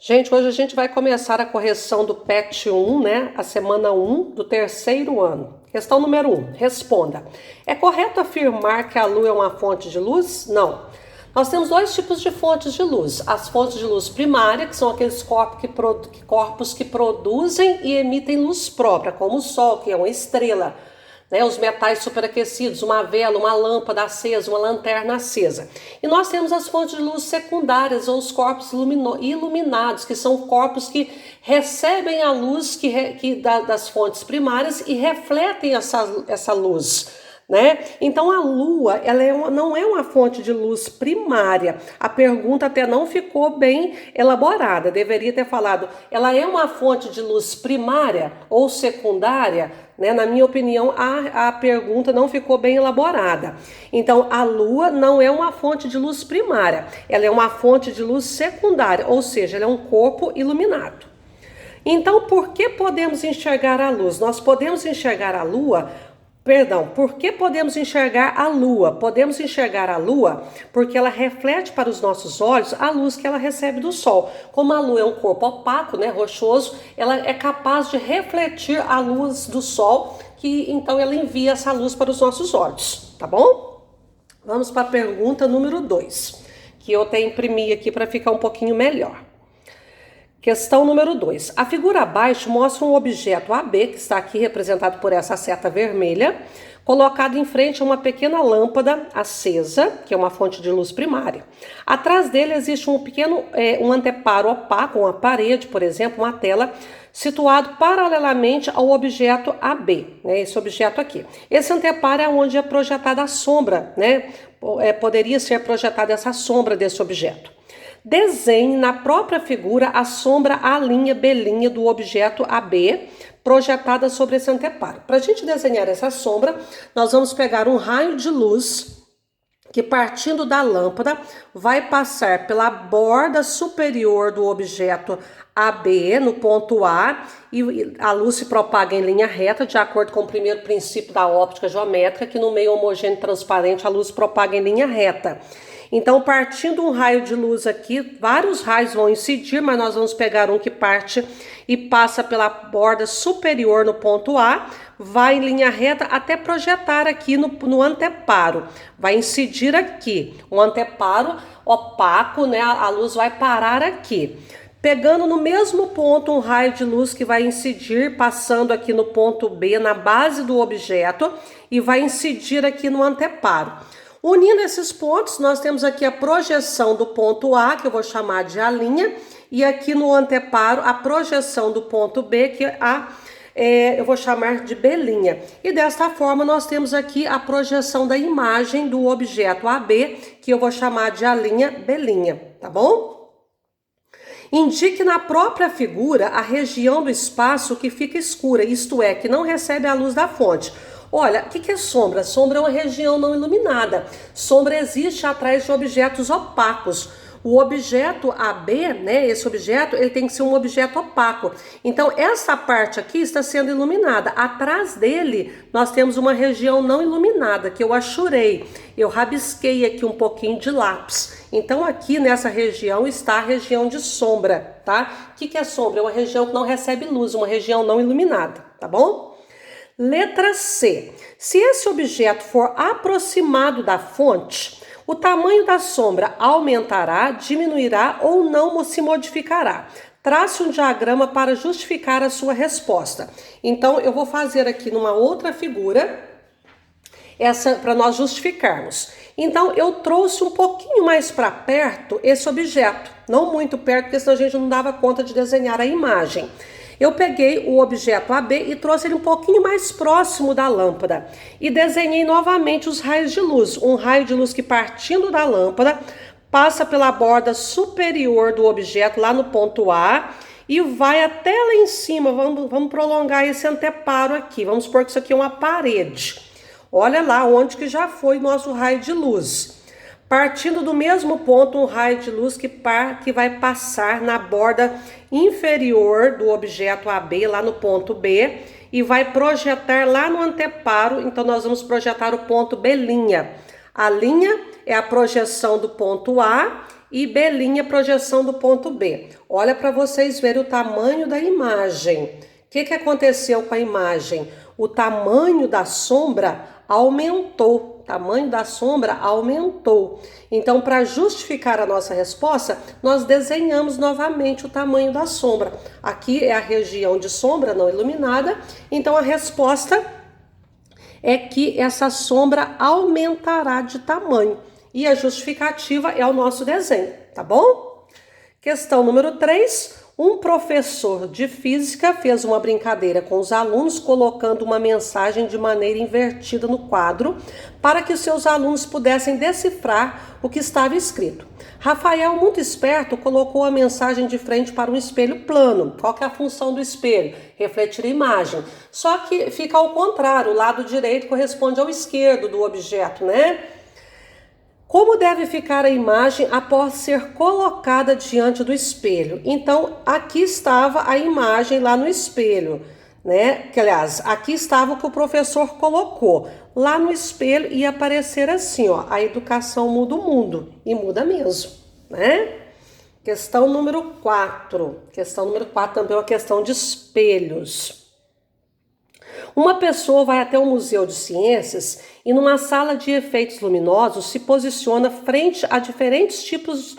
Gente, hoje a gente vai começar a correção do PET 1, né? A semana 1 do terceiro ano. Questão número 1. Responda. É correto afirmar que a Lua é uma fonte de luz? Não. Nós temos dois tipos de fontes de luz. As fontes de luz primária, que são aqueles corpos que produzem e emitem luz própria, como o Sol, que é uma estrela. Né, os metais superaquecidos, uma vela, uma lâmpada acesa, uma lanterna acesa. E nós temos as fontes de luz secundárias, ou os corpos iluminados, que são corpos que recebem a luz das fontes primárias e refletem essa luz. Né? Então a Lua não é uma fonte de luz primária. A pergunta até não ficou bem elaborada. Deveria ter falado, ela é uma fonte de luz primária ou secundária? Né? Na minha opinião, a pergunta não ficou bem elaborada. Então a Lua não é uma fonte de luz primária, ela é uma fonte de luz secundária, ou seja, ela é um corpo iluminado. Então por que podemos enxergar a luz? Nós podemos enxergar a Lua. Por que podemos enxergar a Lua? Podemos enxergar a Lua porque ela reflete para os nossos olhos a luz que ela recebe do Sol. Como a Lua é um corpo opaco, né, rochoso, ela é capaz de refletir a luz do Sol, que então ela envia essa luz para os nossos olhos, tá bom? Vamos para a pergunta número 2, que eu até imprimi aqui para ficar um pouquinho melhor. Questão número 2. A figura abaixo mostra um objeto AB, que está aqui representado por essa seta vermelha, colocado em frente a uma pequena lâmpada acesa, que é uma fonte de luz primária. Atrás dele existe um anteparo opaco, uma parede, por exemplo, uma tela, situado paralelamente ao objeto AB, né, esse objeto aqui. Esse anteparo é onde é projetada a sombra, né? Poderia ser projetada essa sombra desse objeto. Desenhe na própria figura a sombra A', B' do objeto AB projetada sobre esse anteparo. Para a gente desenhar essa sombra, nós vamos pegar um raio de luz que, partindo da lâmpada, vai passar pela borda superior do objeto AB, no ponto A, e a luz se propaga em linha reta, de acordo com o primeiro princípio da óptica geométrica, que no meio homogêneo transparente a luz propaga em linha reta. Então, partindo um raio de luz aqui, vários raios vão incidir, mas nós vamos pegar um que parte e passa pela borda superior no ponto A, vai em linha reta até projetar aqui no anteparo. Vai incidir aqui, um anteparo opaco, né? A luz vai parar aqui. Pegando no mesmo ponto um raio de luz que vai incidir, passando aqui no ponto B, na base do objeto, e vai incidir aqui no anteparo. Unindo esses pontos, nós temos aqui a projeção do ponto A, que eu vou chamar de A', e aqui no anteparo a projeção do ponto B, que eu vou chamar de B'. E desta forma nós temos aqui a projeção da imagem do objeto AB, que eu vou chamar de A', B', tá bom? Indique na própria figura a região do espaço que fica escura, isto é, que não recebe a luz da fonte. Olha, o que é sombra? Sombra é uma região não iluminada. Sombra existe atrás de objetos opacos. O objeto AB, né, esse objeto, ele tem que ser um objeto opaco. Então, essa parte aqui está sendo iluminada. Atrás dele, nós temos uma região não iluminada, que eu achurei. Eu rabisquei aqui um pouquinho de lápis. Então, aqui nessa região está a região de sombra, tá? O que é sombra? É uma região que não recebe luz, uma região não iluminada, tá bom? Letra C. Se esse objeto for aproximado da fonte, o tamanho da sombra aumentará, diminuirá ou não se modificará. Trace um diagrama para justificar a sua resposta. Então, eu vou fazer aqui numa outra figura, essa para nós justificarmos. Então, eu trouxe um pouquinho mais para perto esse objeto. Não muito perto, porque senão a gente não dava conta de desenhar a imagem. Eu peguei o objeto AB e trouxe ele um pouquinho mais próximo da lâmpada e desenhei novamente os raios de luz. Um raio de luz que, partindo da lâmpada, passa pela borda superior do objeto lá no ponto A e vai até lá em cima. Vamos prolongar esse anteparo aqui. Vamos supor que isso aqui é uma parede. Olha lá onde que já foi nosso raio de luz. Partindo do mesmo ponto, um raio de luz que vai passar na borda inferior do objeto AB, lá no ponto B, e vai projetar lá no anteparo. Então, nós vamos projetar o ponto B'. A linha é a projeção do ponto A e B', projeção do ponto B. Olha para vocês verem o tamanho da imagem. O que aconteceu com a imagem? O tamanho da sombra aumentou. O tamanho da sombra aumentou. Então, para justificar a nossa resposta, nós desenhamos novamente o tamanho da sombra. Aqui é a região de sombra não iluminada. Então, a resposta é que essa sombra aumentará de tamanho. E a justificativa é o nosso desenho, tá bom? Questão número 3. Um professor de física fez uma brincadeira com os alunos colocando uma mensagem de maneira invertida no quadro para que os seus alunos pudessem decifrar o que estava escrito. Rafael, muito esperto, colocou a mensagem de frente para um espelho plano. Qual que é a função do espelho? Refletir a imagem. Só que fica ao contrário, o lado direito corresponde ao esquerdo do objeto, né? Como deve ficar a imagem após ser colocada diante do espelho? Então, aqui estava a imagem lá no espelho, né? Que, aliás, aqui estava o que o professor colocou. Lá no espelho ia aparecer assim, ó, a educação muda o mundo. E muda mesmo, né? Questão número 4. Questão número 4 também é uma questão de espelhos. Uma pessoa vai até o Museu de Ciências e numa sala de efeitos luminosos se posiciona frente a diferentes tipos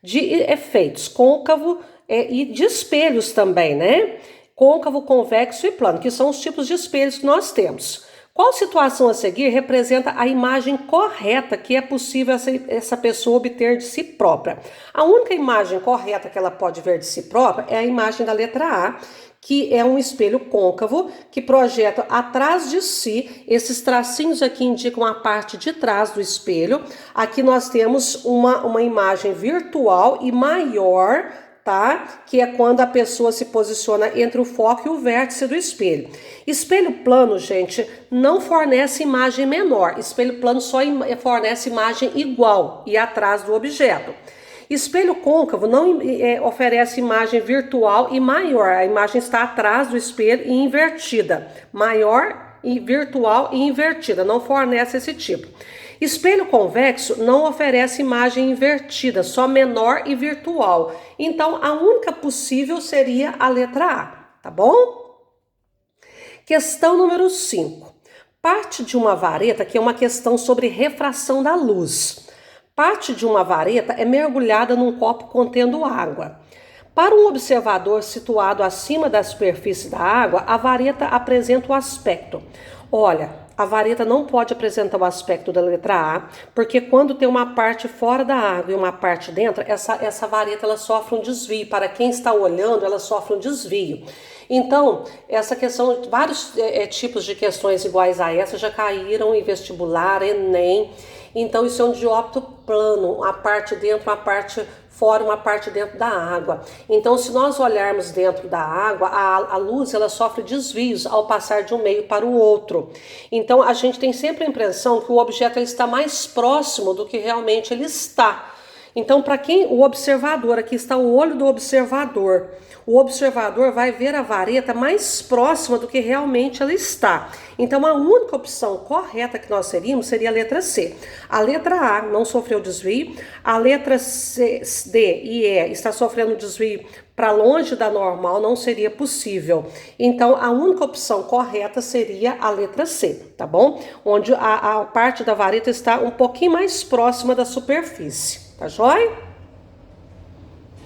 de efeitos, côncavo e de espelhos também, né? Côncavo, convexo e plano, que são os tipos de espelhos que nós temos. Qual situação a seguir representa a imagem correta que é possível essa pessoa obter de si própria? A única imagem correta que ela pode ver de si própria é a imagem da letra A, que é um espelho côncavo que projeta atrás de si. Esses tracinhos aqui indicam a parte de trás do espelho. Aqui nós temos uma imagem virtual e maior, tá? Que é quando a pessoa se posiciona entre o foco e o vértice do espelho. Espelho plano, gente, não fornece imagem menor. Espelho plano só fornece imagem igual e atrás do objeto. Espelho côncavo não oferece imagem virtual e maior. A imagem está atrás do espelho e invertida. Maior e virtual e invertida. Não fornece esse tipo. Espelho convexo não oferece imagem invertida, só menor e virtual. Então, a única possível seria a letra A, tá bom? Questão número 5. Parte de uma vareta, que é uma questão sobre refração da luz. Parte de uma vareta é mergulhada num copo contendo água. Para um observador situado acima da superfície da água, a vareta apresenta o aspecto. Olha, a vareta não pode apresentar o aspecto da letra A, porque quando tem uma parte fora da água e uma parte dentro, essa vareta ela sofre um desvio. Para quem está olhando, ela sofre um desvio. Então, essa questão, vários tipos de questões iguais a essa já caíram em vestibular, Enem. Então, isso é um dióptro plano, uma parte dentro, uma parte fora, uma parte dentro da água. Então, se nós olharmos dentro da água, a luz ela sofre desvios ao passar de um meio para o outro. Então, a gente tem sempre a impressão que o objeto ele está mais próximo do que realmente ele está. Então, para quem o observador, aqui está o olho do observador. O observador vai ver a vareta mais próxima do que realmente ela está. Então, a única opção correta que nós teríamos seria a letra C. A letra A não sofreu desvio, a letra C, D e E está sofrendo desvio para longe da normal, não seria possível. Então, a única opção correta seria a letra C, tá bom? Onde a parte da vareta está um pouquinho mais próxima da superfície, tá joia?